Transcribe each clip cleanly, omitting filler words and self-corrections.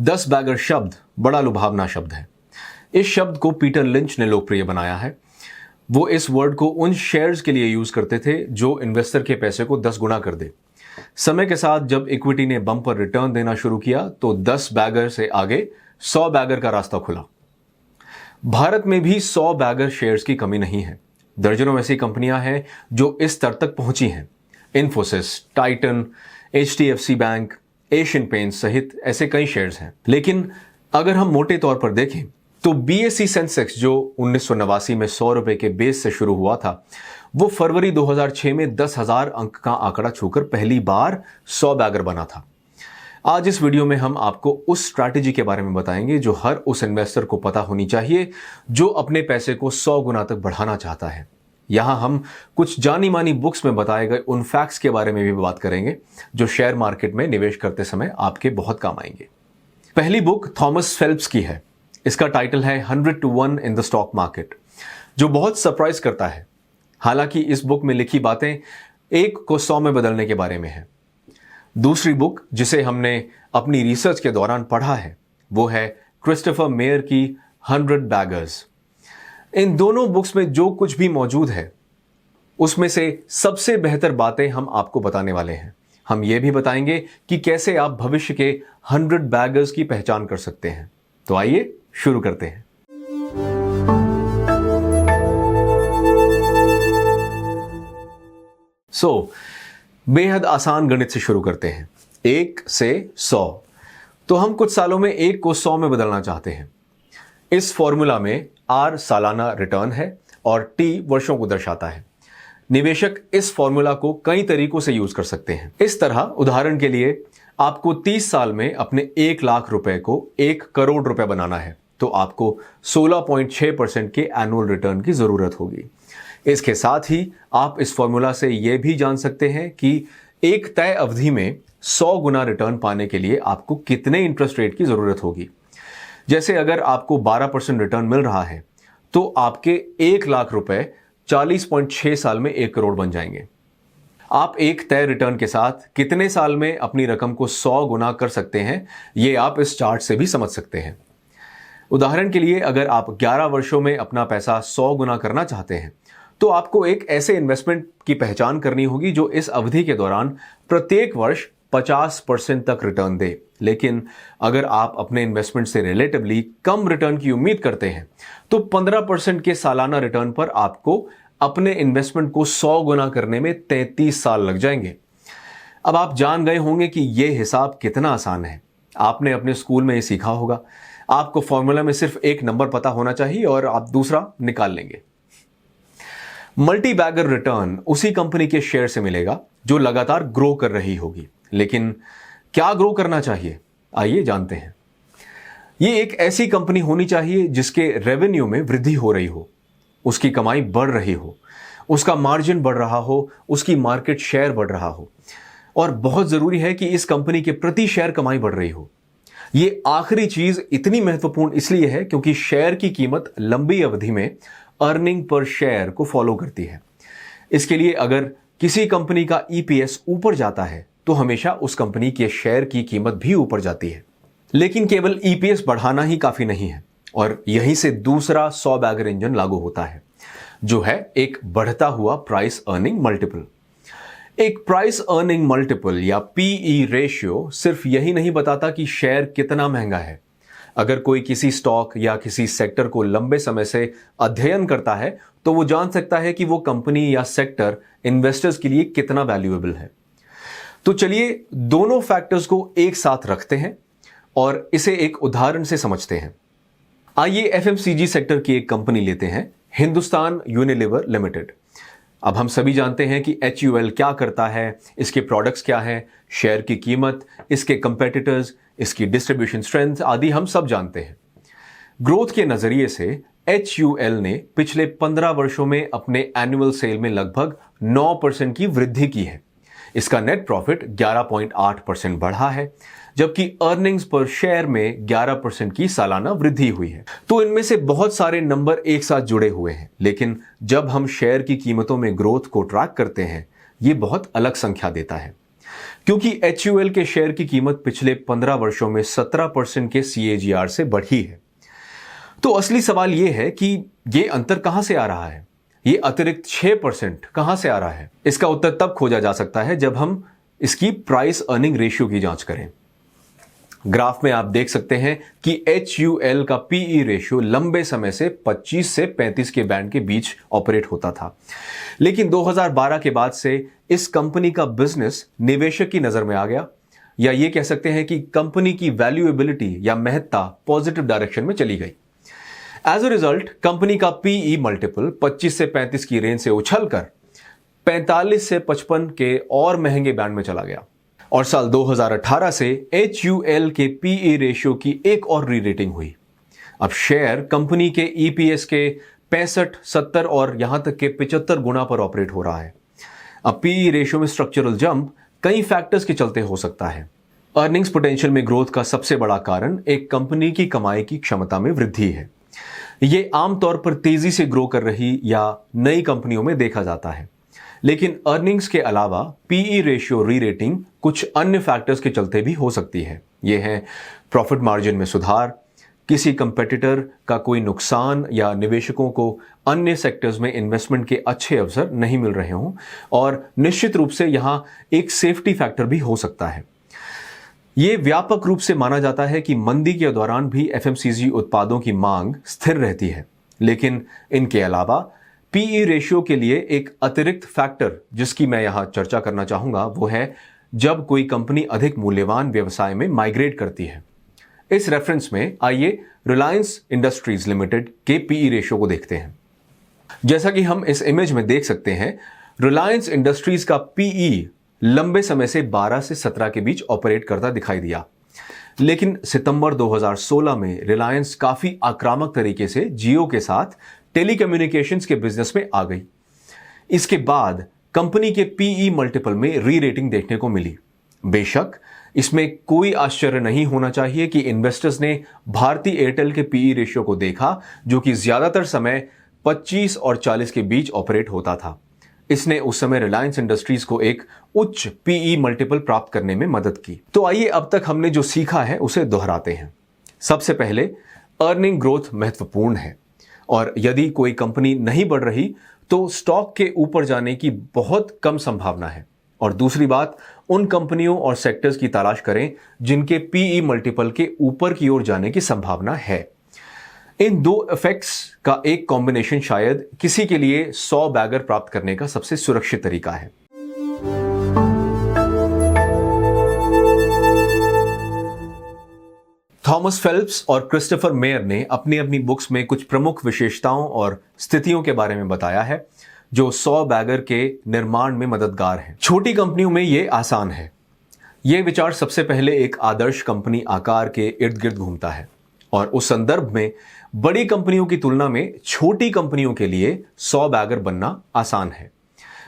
10 bagger शब्द बड़ा लुभावना शब्द है। इस शब्द को पीटर लिंच ने लोकप्रिय बनाया है। वो इस वर्ड को उन शेयर्स के लिए यूज करते थे जो इन्वेस्टर के पैसे को 10 गुना कर दे। समय के साथ जब इक्विटी ने बम्पर रिटर्न देना शुरू किया तो 10 बैगर से आगे 100 बैगर का रास्ता खुला। भारत में भी 100 बैगर शेयर्स की कमी नहीं है। दर्जनों ऐसी कंपनियां हैं जो इस स्तर तक पहुंची हैं। Infosys, Titan, HDFC bank, Asian paints सहित ऐसे कई शेयर्स हैं। लेकिन अगर हम मोटे तौर पर देखें तो BSE सेंसेक्स जो 1989 में 100 रुपए के बेस से शुरू हुआ था, वो फरवरी 2006 में 10,000 अंक का आंकड़ा छूकर पहली बार 100 बैगर बना था। आज इस वीडियो में हम आपको उस स्ट्रैटेजी के बारे में बताएंगे जो हर उस इन्वेस्टर को पता होनी चाहिए जो अपने पैसे को 100 गुना तक बढ़ाना चाहता है। यहां हम कुछ जानी मानी बुक्स में बताए गए उन फैक्ट्स के बारे में भी बात करेंगे जो शेयर मार्केट में निवेश करते समय आपके बहुत काम आएंगे। पहली बुक थॉमस फेल्प्स की है। इसका टाइटल है 100 to 1 in the stock market, जो बहुत सरप्राइज करता है। हालांकि इस बुक में लिखी बातें 1 को 100 में बदलने के बारे में है। दूसरी बुक जिसे हमने अपनी रिसर्च के दौरान पढ़ा है वो है क्रिस्टोफर मेयर की 100 बैगर्स। इन दोनों बुक्स में जो कुछ भी मौजूद है उसमें से सबसे बेहतर बातें हम आपको बताने वाले हैं। हम ये भी बताएंगे कि कैसे आप भविष्य के 100 बैगर्स की पहचान कर सकते हैं। तो आइए शुरू करते हैं। बेहद आसान गणित से शुरू करते हैं। 1 से 100। तो हम कुछ सालों में 1 को 100 में बदलना चाहते हैं। इस फॉर्मूला में R सालाना रिटर्न है और T वर्षों को दर्शाता है। निवेशक इस फॉर्मूला को कई तरीकों से यूज कर सकते हैं। इस तरह उदाहरण के लिए आपको 30 साल में अपने 1 लाख रुपए को 1 करोड़ रुपए बनाना है तो आपको 16.6% के एनुअल रिटर्न की जरूरत होगी। इसके साथ ही आप इस फॉर्मूला से यह भी जान सकते हैं कि एक तय अवधि में 100 गुना रिटर्न पाने के लिए आपको कितने इंटरेस्ट रेट की जरूरत होगी। जैसे अगर आपको 12% रिटर्न मिल रहा है तो आपके 1 लाख रुपए 40.6 साल में 1 करोड़ बन जाएंगे। आप एक तय रिटर्न के साथ कितने साल में अपनी रकम को 100 गुना कर सकते हैं, ये आप इस चार्ट से भी समझ सकते हैं। उदाहरण के लिए अगर आप 11 वर्षों में अपना पैसा 100 गुना करना चाहते हैं तो आपको एक ऐसे इन्वेस्टमेंट की पहचान करनी होगी जो इस अवधि के दौरान प्रत्येक वर्ष 50% तक रिटर्न दे। लेकिन अगर आप अपने इन्वेस्टमेंट से रिलेटिवली कम रिटर्न की उम्मीद करते हैं तो 15% के सालाना रिटर्न पर आपको अपने इन्वेस्टमेंट को 100 गुना करने में 33 साल लग जाएंगे। अब आप जान गए होंगे कि यह हिसाब कितना आसान है। आपने अपने स्कूल में यह सीखा होगा। आपको फॉर्मूला में सिर्फ एक नंबर पता होना चाहिए और आप दूसरा निकाल लेंगे। मल्टी बैगर रिटर्न उसी कंपनी के शेयर से मिलेगा जो लगातार ग्रो कर रही होगी। लेकिन क्या ग्रो करना चाहिए, आइए जानते हैं। यह एक ऐसी कंपनी होनी चाहिए जिसके रेवेन्यू में वृद्धि हो रही हो, उसकी कमाई बढ़ रही हो, उसका मार्जिन बढ़ रहा हो, उसकी मार्केट शेयर बढ़ रहा हो और बहुत जरूरी है कि इस कंपनी के प्रति शेयर कमाई बढ़ रही हो। यह आखिरी चीज इतनी महत्वपूर्ण इसलिए है क्योंकि शेयर की कीमत लंबी अवधि में अर्निंग पर शेयर को फॉलो करती है। इसके लिए अगर किसी कंपनी का EPS ऊपर जाता है तो हमेशा उस कंपनी के शेयर की कीमत भी ऊपर जाती है। लेकिन केवल EPS बढ़ाना ही काफी नहीं है और यहीं से दूसरा 100 बैगर इंजन लागू होता है जो है एक बढ़ता हुआ प्राइस अर्निंग मल्टीपल। एक प्राइस अर्निंग मल्टीपल या PE रेशियो सिर्फ यही नहीं बताता कि शेयर कितना महंगा है। अगर कोई किसी स्टॉक या किसी सेक्टर को लंबे समय से अध्ययन करता है तो वो जान सकता है कि वो कंपनी या सेक्टर इन्वेस्टर्स के लिए कितना वैल्यूएबल है। तो चलिए दोनों फैक्टर्स को एक साथ रखते हैं और इसे एक उदाहरण से समझते हैं। आइए FMCG सेक्टर की एक कंपनी लेते हैं, हिंदुस्तान यूनिलीवर लिमिटेड। अब हम सभी जानते हैं कि HUL क्या करता है, इसके प्रोडक्ट्स क्या हैं, शेयर की कीमत, इसके कंपेटिटर्स, इसकी डिस्ट्रीब्यूशन स्ट्रेंथ आदि हम सब जानते हैं। ग्रोथ के नजरिए से HUL ने पिछले 15 वर्षों में अपने एनुअल सेल में लगभग 9% की वृद्धि की है। इसका नेट प्रॉफिट 11.8% बढ़ा है जबकि अर्निंग्स पर शेयर में 11% की सालाना वृद्धि हुई है। तो इनमें से बहुत सारे नंबर एक साथ जुड़े हुए हैं, लेकिन जब हम शेयर की कीमतों में ग्रोथ को ट्रैक करते हैं ये बहुत अलग संख्या देता है। क्योंकि HUL के शेयर की कीमत पिछले 15 वर्षों में 17% के CAGR से बढ़ी है। तो असली सवाल यह है कि यह अंतर कहां से आ रहा है, ये अतिरिक्त 6% कहां से आ रहा है? इसका उत्तर तब खोजा जा सकता है जब हम इसकी प्राइस अर्निंग रेशियो की जांच करें। ग्राफ में आप देख सकते हैं कि HUL का PE रेशियो लंबे समय से 25 से 35 के बैंड के बीच ऑपरेट होता था, लेकिन 2012 के बाद से इस कंपनी का बिजनेस निवेशक की नजर में आ गया, या ये कह सकते हैं कि कंपनी की वैल्यूएबिलिटी या महत्ता पॉजिटिव डायरेक्शन में चली गई। एज अ रिजल्ट कंपनी का PE मल्टीपल 25 से 35 की रेंज से उछलकर 45 से 55 के और महंगे बैंड में चला गया, और साल 2018 से HUL के PE रेशियो की एक और री रेटिंग हुई। अब शेयर कंपनी के EPS के 65, 70 और यहां तक के 75 गुना पर ऑपरेट हो रहा है। अब PE रेशियो में स्ट्रक्चरल जंप कई फैक्टर्स के चलते हो सकता है। अर्निंग्स पोटेंशियल में ग्रोथ का सबसे बड़ा कारण एक कंपनी की कमाई की क्षमता में वृद्धि है। ये आमतौर पर तेजी से ग्रो कर रही या नई कंपनियों में देखा जाता है, लेकिन अर्निंग्स के अलावा PE रेशियो री रेटिंग कुछ अन्य फैक्टर्स के चलते भी हो सकती है। ये है प्रॉफिट मार्जिन में सुधार, किसी कंपेटिटर का कोई नुकसान, या निवेशकों को अन्य सेक्टर्स में इन्वेस्टमेंट के अच्छे अवसर नहीं मिल रहे हों, और निश्चित रूप से यहां एक सेफ्टी फैक्टर भी हो सकता है। यह व्यापक रूप से माना जाता है कि मंदी के दौरान भी FMCG उत्पादों की मांग स्थिर रहती है, लेकिन इनके अलावा PE रेशियो के लिए एक अतिरिक्त फैक्टर जिसकी मैं यहां चर्चा करना चाहूंगा वो है जब कोई कंपनी अधिक मूल्यवान व्यवसाय में माइग्रेट करती है। इस रेफरेंस में आइए रिलायंस इंडस्ट्रीज लिमिटेड के PE रेशियो को देखते हैं। जैसा कि हम इस इमेज में देख सकते हैं, रिलायंस इंडस्ट्रीज का PE लंबे समय से 12 से 17 के बीच ऑपरेट करता दिखाई दिया, लेकिन सितंबर 2016 में रिलायंस काफी आक्रामक तरीके से जियो के साथ टेलीकम्युनिकेशंस के बिजनेस में आ गई। इसके बाद कंपनी के PE मल्टीपल में री रेटिंग देखने को मिली। बेशक इसमें कोई आश्चर्य नहीं होना चाहिए कि इन्वेस्टर्स ने भारती एयरटेल के PE रेशियो को देखा, जो कि ज्यादातर समय 25 और 40 के बीच ऑपरेट होता था। इसने उस समय रिलायंस इंडस्ट्रीज को एक उच्च PE मल्टीपल प्राप्त करने में मदद की। तो आइए अब तक हमने जो सीखा है उसे दोहराते हैं। सबसे पहले अर्निंग ग्रोथ महत्वपूर्ण है, और यदि कोई कंपनी नहीं बढ़ रही तो स्टॉक के ऊपर जाने की बहुत कम संभावना है। और दूसरी बात, उन कंपनियों और सेक्टर्स की तलाश करें जिनके PE मल्टीपल के ऊपर की ओर जाने की संभावना है। इन दो इफेक्ट्स का एक कॉम्बिनेशन शायद किसी के लिए 100 बैगर प्राप्त करने का सबसे सुरक्षित तरीका है। थॉमस फेल्प्स और क्रिस्टोफर मेयर ने अपनी अपनी बुक्स में कुछ प्रमुख विशेषताओं और स्थितियों के बारे में बताया है जो 100 बैगर के निर्माण में मददगार हैं। छोटी कंपनियों में यह आसान है। यह विचार सबसे पहले एक आदर्श कंपनी आकार के इर्द गिर्द घूमता है, और उस संदर्भ में बड़ी कंपनियों की तुलना में छोटी कंपनियों के लिए 100 बैगर बनना आसान है,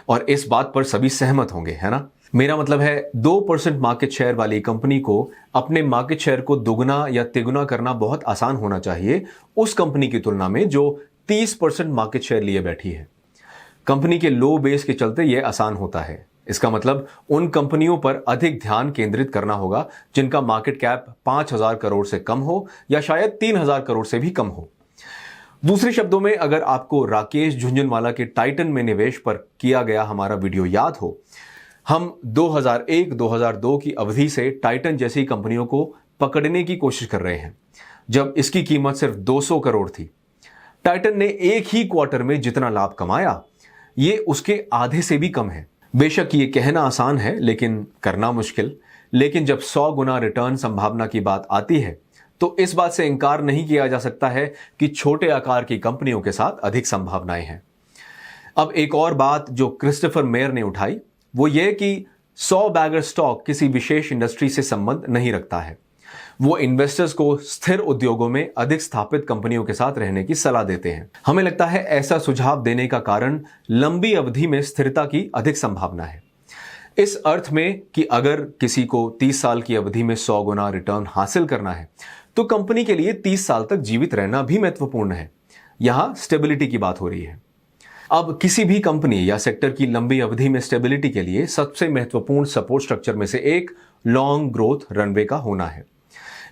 और इस बात पर सभी सहमत होंगे, है ना? मेरा मतलब है 2% मार्केट शेयर वाली कंपनी को अपने मार्केट शेयर को दुगना या तिगुना करना बहुत आसान होना चाहिए उस कंपनी की तुलना में जो 30% मार्केट शेयर लिए बैठी है। कंपनी के लो बेस के चलते यह आसान होता है। इसका मतलब उन कंपनियों पर अधिक ध्यान केंद्रित करना होगा जिनका मार्केट कैप 5,000 करोड़ से कम हो, या शायद 3,000 करोड़ से भी कम हो। दूसरे शब्दों में, अगर आपको राकेश झुंझुनवाला के टाइटन में निवेश पर किया गया हमारा वीडियो याद हो, हम 2001-2002 की अवधि से टाइटन जैसी कंपनियों को पकड़ने की कोशिश कर रहे हैं, जब इसकी कीमत सिर्फ 200 करोड़ थी। टाइटन ने एक ही क्वार्टर में जितना लाभ कमाया, ये उसके आधे से भी कम है। बेशक ये कहना आसान है लेकिन करना मुश्किल। लेकिन जब 100 गुना रिटर्न संभावना की बात आती है तो इस बात से इनकार नहीं किया जा सकता है कि छोटे आकार की कंपनियों के साथ अधिक संभावनाएं हैं। अब एक और बात जो क्रिस्टोफर मेयर ने उठाई वो ये कि 100 बैगर स्टॉक किसी विशेष इंडस्ट्री से संबंध नहीं रखता है। वो इन्वेस्टर्स को स्थिर उद्योगों में अधिक स्थापित कंपनियों के साथ रहने की सलाह देते हैं। हमें लगता है ऐसा सुझाव देने का कारण लंबी अवधि में स्थिरता की अधिक संभावना है, इस अर्थ में कि अगर किसी को 30 साल की अवधि में 100 गुना रिटर्न हासिल करना है तो कंपनी के लिए 30 साल तक जीवित रहना भी महत्वपूर्ण है। यहां स्टेबिलिटी की बात हो रही है। अब किसी भी कंपनी या सेक्टर की लंबी अवधि में स्टेबिलिटी के लिए सबसे महत्वपूर्ण सपोर्ट स्ट्रक्चर में से एक लॉन्ग ग्रोथ रनवे का होना है।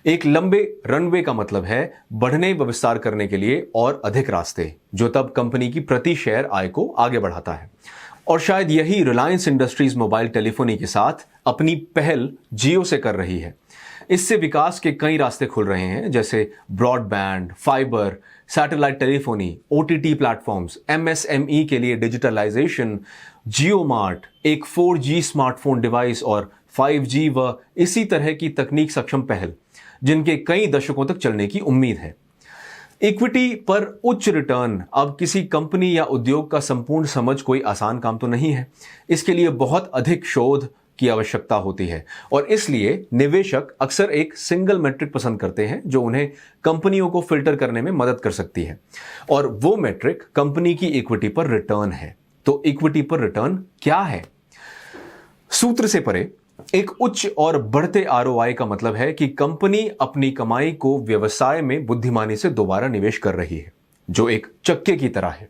एक लंबे रनवे का मतलब है बढ़ने व विस्तार करने के लिए और अधिक रास्ते, जो तब कंपनी की प्रति शेयर आय को आगे बढ़ाता है। और शायद यही रिलायंस इंडस्ट्रीज मोबाइल टेलीफोनी के साथ अपनी पहल जियो से कर रही है। इससे विकास के कई रास्ते खुल रहे हैं, जैसे broadband, fibre, satellite telephony, OTT platforms, MSME के लिए डिजिटलाइजेशन, जियो मार्ट, एक 4G स्मार्टफोन डिवाइस और 5G व इसी तरह की तकनीक सक्षम पहल, जिनके कई दशकों तक चलने की उम्मीद है। इक्विटी पर उच्च रिटर्न अब किसी कंपनी या उद्योग का संपूर्ण समझ कोई आसान काम तो नहीं है। इसके लिए बहुत अधिक शोध की आवश्यकता होती है और इसलिए निवेशक अक्सर एक सिंगल मेट्रिक पसंद करते हैं जो उन्हें कंपनियों को फिल्टर करने में मदद कर सकती है, और वो मेट्रिक कंपनी की इक्विटी पर रिटर्न है। तो इक्विटी पर रिटर्न क्या है? सूत्र से परे एक उच्च और बढ़ते आरओआई का मतलब है कि कंपनी अपनी कमाई को व्यवसाय में बुद्धिमानी से दोबारा निवेश कर रही है, जो एक चक्के की तरह है।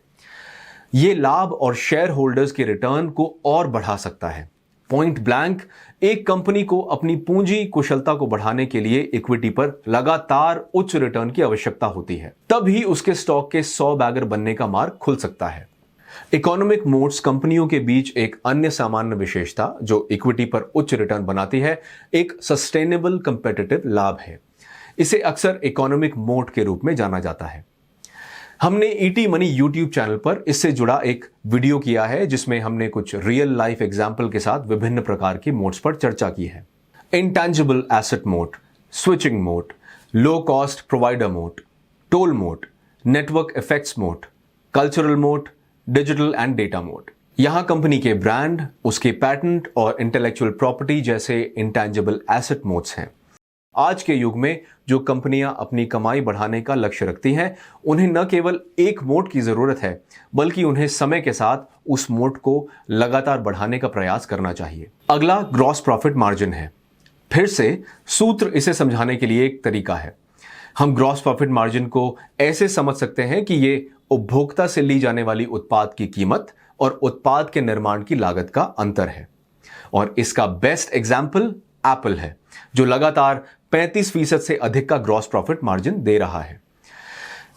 यह लाभ और शेयर होल्डर्स के रिटर्न को और बढ़ा सकता है। पॉइंट ब्लैंक एक कंपनी को अपनी पूंजी कुशलता को बढ़ाने के लिए इक्विटी पर लगातार उच्च रिटर्न की आवश्यकता होती है, तभी उसके स्टॉक के 100 बैगर बनने का मार्ग खुल सकता है। इकोनॉमिक मोड्स कंपनियों के बीच एक अन्य सामान्य विशेषता जो इक्विटी पर उच्च रिटर्न बनाती है, एक सस्टेनेबल कंपेटिटिव लाभ है। इसे अक्सर इकोनॉमिक मोड के रूप में जाना जाता है। हमने ईटी मनी यूट्यूब चैनल पर इससे जुड़ा एक वीडियो किया है, जिसमें हमने कुछ रियल लाइफ एग्जाम्पल के साथ विभिन्न प्रकार की मोड्स पर चर्चा की है। Intangible asset mode, switching mode, low cost provider mode, toll mode, network effects mode, cultural mode, digital and data mode. यहां कंपनी के ब्रांड, उसके पैटेंट और इंटेलेक्चुअल प्रॉपर्टी जैसे इंटेंजिबल एसेट मोड्स हैं। आज के युग में जो कंपनियां अपनी कमाई बढ़ाने का लक्ष्य रखती हैं, उन्हें न केवल एक मोड की जरूरत है, बल्कि उन्हें समय के साथ उस मोड को लगातार बढ़ाने का प्रयास करना चाहिए। अगला ग्रॉस प्रॉफिट मार्जिन है। फिर से सूत्र इसे समझाने के लिए एक तरीका है। हम ग्रॉस प्रॉफिट मार्जिन को ऐसे समझ सकते हैं कि ये उपभोक्ता से ली जाने वाली उत्पाद की कीमत और उत्पाद के निर्माण की लागत का अंतर है। और इसका बेस्ट एग्जाम्पल एप्पल है, जो लगातार 35% से अधिक का ग्रॉस प्रॉफिट मार्जिन दे रहा है।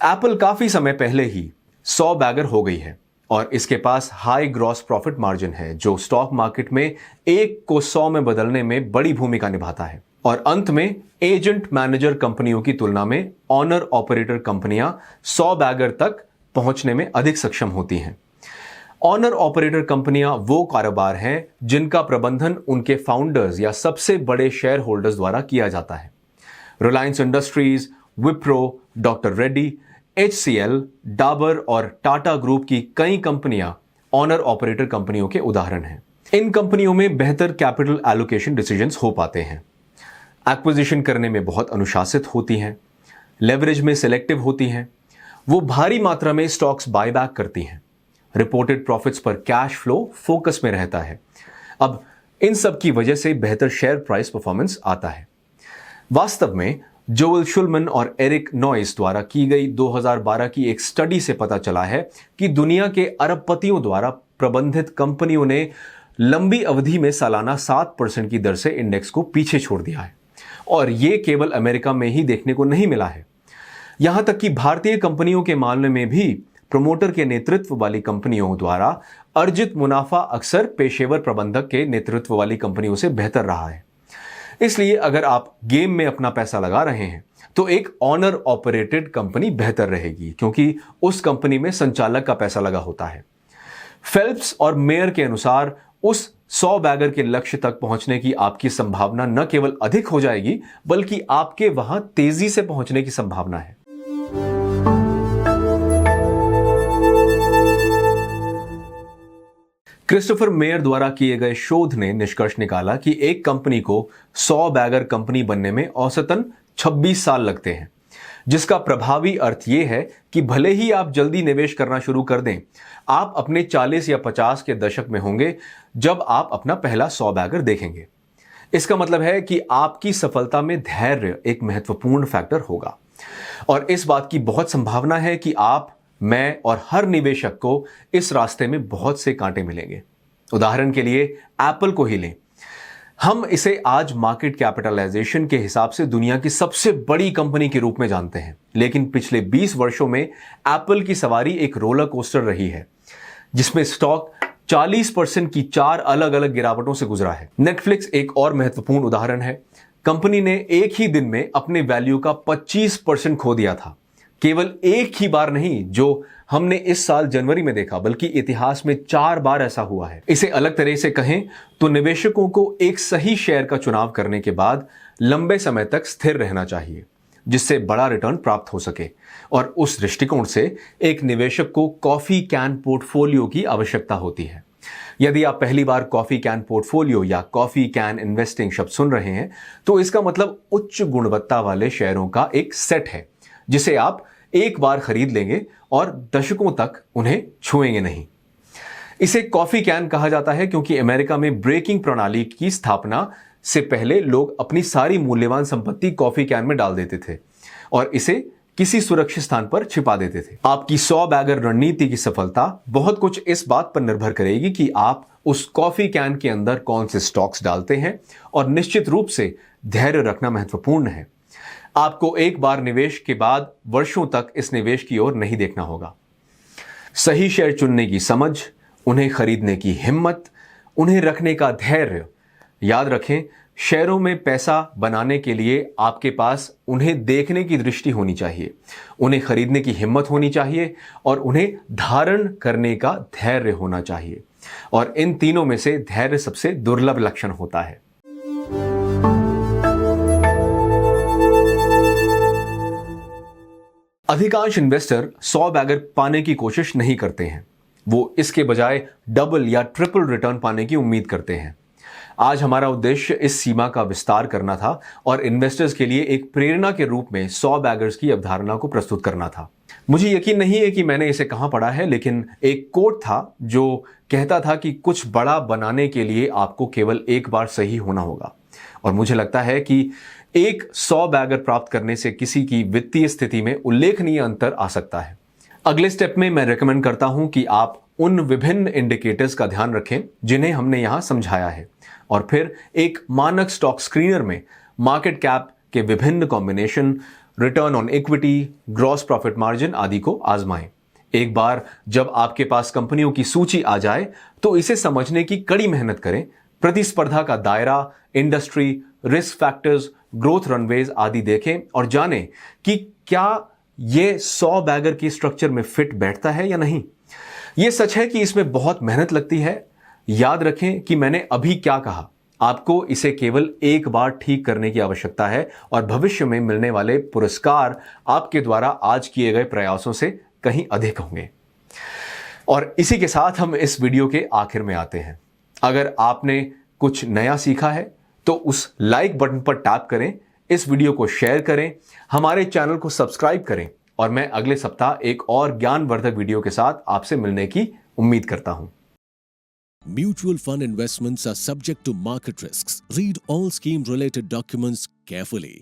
एप्पल काफी समय पहले ही 100 बैगर हो गई है और इसके पास हाई ग्रॉस प्रॉफिट मार्जिन है, जो स्टॉक मार्केट में 1 को 100 में बदलने में बड़ी भूमिका निभाता है। और अंत में एजेंट मैनेजर कंपनियों की तुलना में ऑनर ऑपरेटर कंपनियां 100 बैगर तक पहुंचने में अधिक सक्षम होती हैं। ऑनर ऑपरेटर कंपनियां वो कारोबार हैं जिनका प्रबंधन उनके फाउंडर्स या सबसे बड़े शेयर होल्डर्स द्वारा किया जाता है। Reliance industries, Wipro, doctor Reddy, HCL, Dabur और टाटा ग्रुप की कई कंपनियां ऑनर ऑपरेटर कंपनियों के उदाहरण हैं। इन कंपनियों में बेहतर कैपिटल एलोकेशन डिसीजंस हो पाते हैं, एक्विजिशन करने में बहुत अनुशासित होती हैं, लेवरेज में सिलेक्टिव होती हैं, वो भारी मात्रा में स्टॉक्स बायबैक करती हैं, रिपोर्टेड प्रॉफिट्स पर कैश फ्लो फोकस में रहता है। अब इन सब की वजह से बेहतर शेयर प्राइस परफॉर्मेंस आता है। वास्तव में जोएल शुल्मन और एरिक नॉइस द्वारा की गई 2012 की एक स्टडी से पता चला है कि दुनिया के अरबपतियों द्वारा प्रबंधित कंपनियों ने लंबी अवधि में सालाना 7% की दर से इंडेक्स को पीछे छोड़ दिया है, और यह केवल अमेरिका में ही देखने को नहीं मिला है। यहां तक कि भारतीय कंपनियों के मामले में भी प्रमोटर के नेतृत्व वाली कंपनियों द्वारा अर्जित मुनाफा अक्सर पेशेवर प्रबंधक के नेतृत्व वाली कंपनियों से बेहतर रहा है। इसलिए अगर आप गेम में अपना पैसा लगा रहे हैं तो एक ऑनर ऑपरेटेड कंपनी बेहतर रहेगी, क्योंकि उस कंपनी में संचालक का पैसा लगा होता है। फेल्प्स और मेयर के अनुसार उस 100 बैगर के लक्ष्य तक पहुंचने की आपकी संभावना न केवल अधिक हो जाएगी, बल्कि आपके वहां तेजी से पहुंचने की संभावना है। क्रिस्टोफर मेयर द्वारा किए गए शोध ने निष्कर्ष निकाला कि एक कंपनी को 100 बैगर कंपनी बनने में औसतन 26 साल लगते हैं, जिसका प्रभावी अर्थ यह है कि भले ही आप जल्दी निवेश करना शुरू कर दें, आप अपने 40 या 50 के दशक में होंगे जब आप अपना पहला 100 बैगर देखेंगे। इसका मतलब है कि आपकी सफलता में धैर्य एक महत्वपूर्ण फैक्टर होगा, और इस बात की बहुत संभावना है कि आप मैं और हर निवेशक को इस रास्ते में बहुत से कांटे मिलेंगे। उदाहरण के लिए एप्पल को ही लें। हम इसे आज मार्केट कैपिटलाइजेशन के हिसाब से दुनिया की सबसे बड़ी कंपनी के रूप में जानते हैं, लेकिन पिछले 20 वर्षों में एप्पल की सवारी एक रोलर कोस्टर रही है, जिसमें स्टॉक 40% की 4 अलग अलग गिरावटों से गुजरा है। नेटफ्लिक्स एक और महत्वपूर्ण उदाहरण है। कंपनी ने एक ही दिन में अपने वैल्यू का 25% खो दिया था। केवल एक ही बार नहीं, जो हमने इस साल जनवरी में देखा, बल्कि इतिहास में 4 बार ऐसा हुआ है। इसे अलग तरह से कहें तो निवेशकों को एक सही शेयर का चुनाव करने के बाद लंबे समय तक स्थिर रहना चाहिए, जिससे बड़ा रिटर्न प्राप्त हो सके। और उस दृष्टिकोण से एक निवेशक को कॉफी कैन पोर्टफोलियो की आवश्यकता होती है। यदि आप पहली बार कॉफी कैन पोर्टफोलियो या कॉफी कैन इन्वेस्टिंग शब्द सुन रहे हैं, तो इसका मतलब उच्च गुणवत्ता वाले शेयरों का एक सेट है, जिसे आप एक बार खरीद लेंगे और दशकों तक उन्हें छुएंगे नहीं। इसे कॉफी कैन कहा जाता है क्योंकि अमेरिका में ब्रेकिंग प्रणाली की स्थापना से पहले लोग अपनी सारी मूल्यवान संपत्ति कॉफी कैन में डाल देते थे और इसे किसी सुरक्षित स्थान पर छिपा देते थे। आपकी 100 बैगर रणनीति की सफलता बहुत कुछ इस बात पर निर्भर करेगी कि आप उस कॉफी कैन के अंदर कौन से स्टॉक्स डालते हैं, और निश्चित रूप से धैर्य रखना महत्वपूर्ण है। आपको एक बार निवेश के बाद वर्षों तक इस निवेश की ओर नहीं देखना होगा। सही शेयर चुनने की समझ, उन्हें खरीदने की हिम्मत, उन्हें रखने का धैर्य। याद रखें, शेयरों में पैसा बनाने के लिए आपके पास उन्हें देखने की दृष्टि होनी चाहिए, उन्हें खरीदने की हिम्मत होनी चाहिए और उन्हें धारण करने का धैर्य होना चाहिए। और इन तीनों में से धैर्य सबसे दुर्लभ लक्षण होता है। अधिकांश इन्वेस्टर 100 बैगर पाने की कोशिश नहीं करते हैं, वो इसके बजाय डबल या ट्रिपल रिटर्न पाने की उम्मीद करते हैं। आज हमारा उद्देश्य इस सीमा का विस्तार करना था और इन्वेस्टर्स के लिए एक प्रेरणा के रूप में 100 बैगर्स की अवधारणा को प्रस्तुत करना था। मुझे यकीन नहीं है कि मैंने इसे कहां पढ़ा है, लेकिन एक कोट था जो कहता था कि कुछ बड़ा बनाने के लिए आपको केवल एक बार सही होना होगा। और मुझे लगता है कि एक 100 बैगर प्राप्त करने से किसी की वित्तीय स्थिति में उल्लेखनीय अंतर आ सकता है। अगले स्टेप में मैं रेकमेंड करता हूं कि आप उन विभिन्न इंडिकेटर्स का ध्यान रखें जिन्हें हमने यहां समझाया है, और फिर एक मानक स्टॉक स्क्रीनर में मार्केट कैप के विभिन्न combination, return on equity, gross profit margin आदि को आजमाएं। एक बार जब आपके पास कंपनियों की सूची आ जाए तो इसे समझने की कड़ी मेहनत करें। प्रतिस्पर्धा का दायरा, industry, risk factors, growth runways आदि देखें और जानें कि क्या यह 100 बैगर की स्ट्रक्चर में फिट बैठता है या नहीं। यह सच है कि इसमें बहुत मेहनत लगती है। याद रखें कि मैंने अभी क्या कहा। आपको इसे केवल एक बार ठीक करने की आवश्यकता है और भविष्य में मिलने वाले पुरस्कार आपके द्वारा आज किए गए प्रयासों से कहीं अधिक होंगे। और इसी के साथ हम इस वीडियो के आखिर में आते हैं। अगर आपने कुछ नया सीखा है तो उस लाइक बटन पर टैप करें, इस वीडियो को शेयर करें, हमारे चैनल को सब्सक्राइब करें, और मैं अगले सप्ताह एक और ज्ञानवर्धक वीडियो के साथ आपसे मिलने की उम्मीद करता हूं। Mutual fund investments are subject to market risks. Read all scheme related documents carefully.